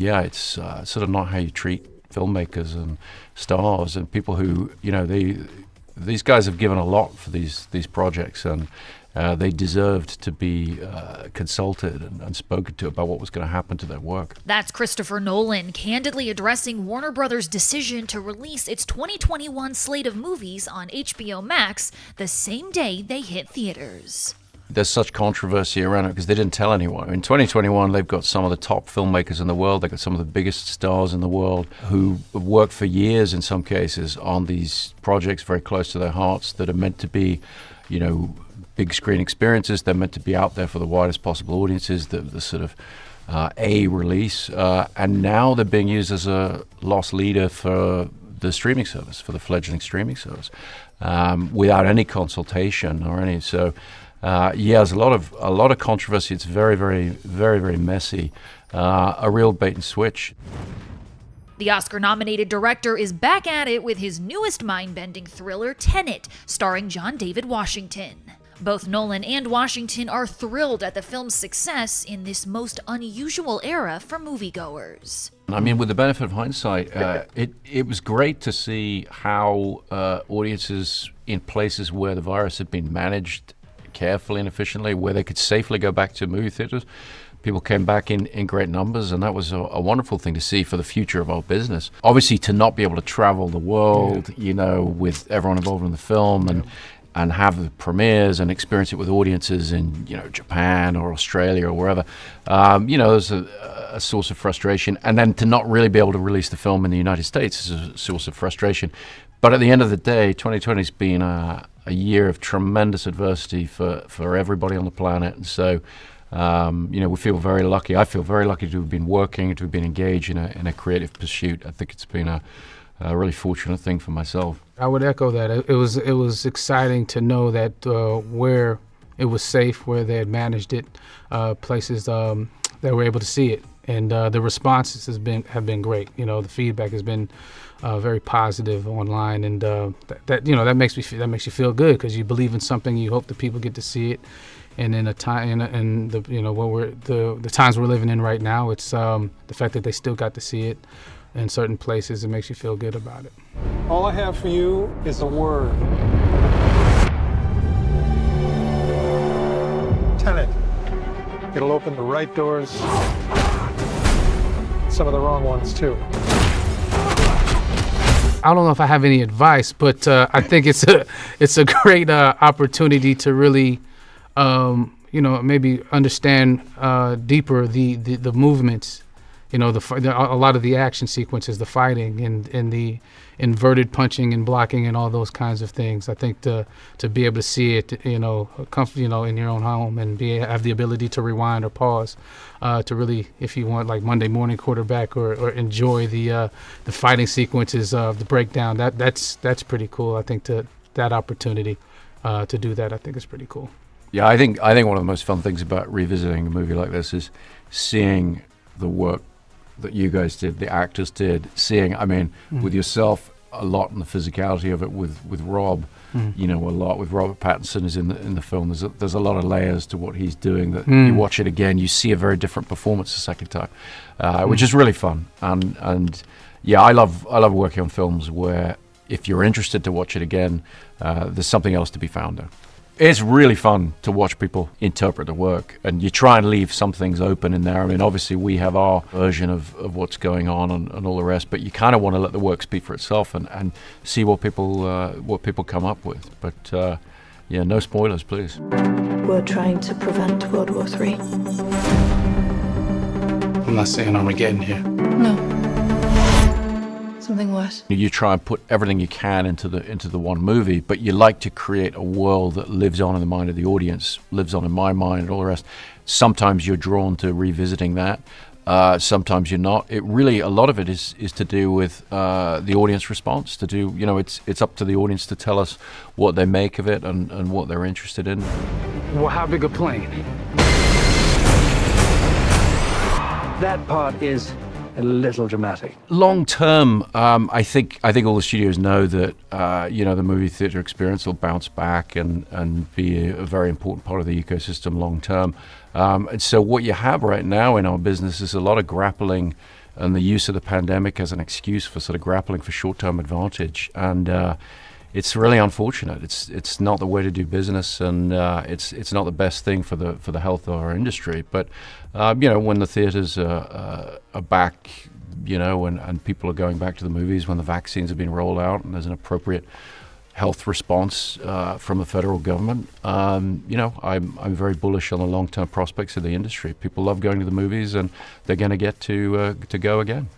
yeah, it's sort of not how you treat filmmakers and stars and people who, these guys have given a lot for these projects, and they deserved to be consulted and spoken to about what was going to happen to their work. That's Christopher Nolan candidly addressing Warner Brothers' decision to release its 2021 slate of movies on HBO Max the same day they hit theaters. There's such controversy around it because they didn't tell anyone. In 2021, they've got some of the top filmmakers in the world. They've got some of the biggest stars in the world who have worked for years, in some cases, on these projects very close to their hearts that are meant to be, big screen experiences. They're meant to be out there for the widest possible audiences, the sort of A release. And now they're being used as a loss leader for the streaming service, for the fledgling streaming service, without any consultation or any. So, there's a lot of controversy. It's very, very, very, very messy. A real bait and switch. The Oscar-nominated director is back at it with his newest mind-bending thriller, Tenet, starring John David Washington. Both Nolan and Washington are thrilled at the film's success in this most unusual era for moviegoers. I mean, with the benefit of hindsight, it was great to see how audiences in places where the virus had been managed carefully and efficiently, where they could safely go back to movie theaters, people came back in great numbers, and that was a wonderful thing to see for the future of our business. Obviously, to not be able to travel the world, with everyone involved in the film and have the premieres and experience it with audiences in, Japan or Australia or wherever, there's a source of frustration. And then to not really be able to release the film in the United States is a source of frustration. But at the end of the day, 2020's been a year of tremendous adversity for everybody on the planet. And so, we feel very lucky. I feel very lucky to have been working, to have been engaged in a creative pursuit. I think it's been a really fortunate thing for myself. I would echo that. It was exciting to know that where it was safe, where they had managed it, places that were able to see it, and the responses have been great. The feedback has been very positive online, and that makes you feel good because you believe in something. You hope that people get to see it, and in a time and the times we're living in right now, it's the fact that they still got to see it in certain places. It makes you feel good about it. All I have for you is a word. Tenet. It'll open the right doors, some of the wrong ones too. I don't know if I have any advice, but I think it's a great opportunity to really, maybe understand deeper the movements. A lot of the action sequences, the fighting and the inverted punching and blocking and all those kinds of things. I think to be able to see it, in your own home and have the ability to rewind or pause, to really, if you want, like Monday morning quarterback or enjoy the fighting sequences of the breakdown. That's pretty cool. I think that opportunity to do that, I think is pretty cool. Yeah, I think one of the most fun things about revisiting a movie like this is seeing the work that you guys did, the actors did, with yourself, a lot in the physicality of it with Rob, a lot with Robert Pattinson is in the film. There's a lot of layers to what he's doing that you watch it again, you see a very different performance the second time, which is really fun. And I love working on films where if you're interested to watch it again, there's something else to be found there. It's really fun to watch people interpret the work, and you try and leave some things open in there. I mean, obviously we have our version of what's going on and all the rest, but you kind of want to let the work speak for itself and see what people come up with. But no spoilers, please. We're trying to prevent World War III. I'm not saying Armageddon here. No. Something worse. You try and put everything you can into the one movie, but you like to create a world that lives on in the mind of the audience, lives on in my mind and all the rest. Sometimes you're drawn to revisiting that. Sometimes you're not. A lot of it is to do with the audience response. It's up to the audience to tell us what they make of it and what they're interested in. Well, how big a plane? That part is a little dramatic. Long term, I think all the studios know that the movie theater experience will bounce back and be a very important part of the ecosystem long term. And so what you have right now in our business is a lot of grappling and the use of the pandemic as an excuse for sort of grappling for short-term advantage. And it's really unfortunate. It's not the way to do business, and it's not the best thing for the health of our industry. But when the theaters are back, and people are going back to the movies, when the vaccines have been rolled out, and there's an appropriate health response from the federal government, I'm very bullish on the long-term prospects of the industry. People love going to the movies, and they're going to get to go again.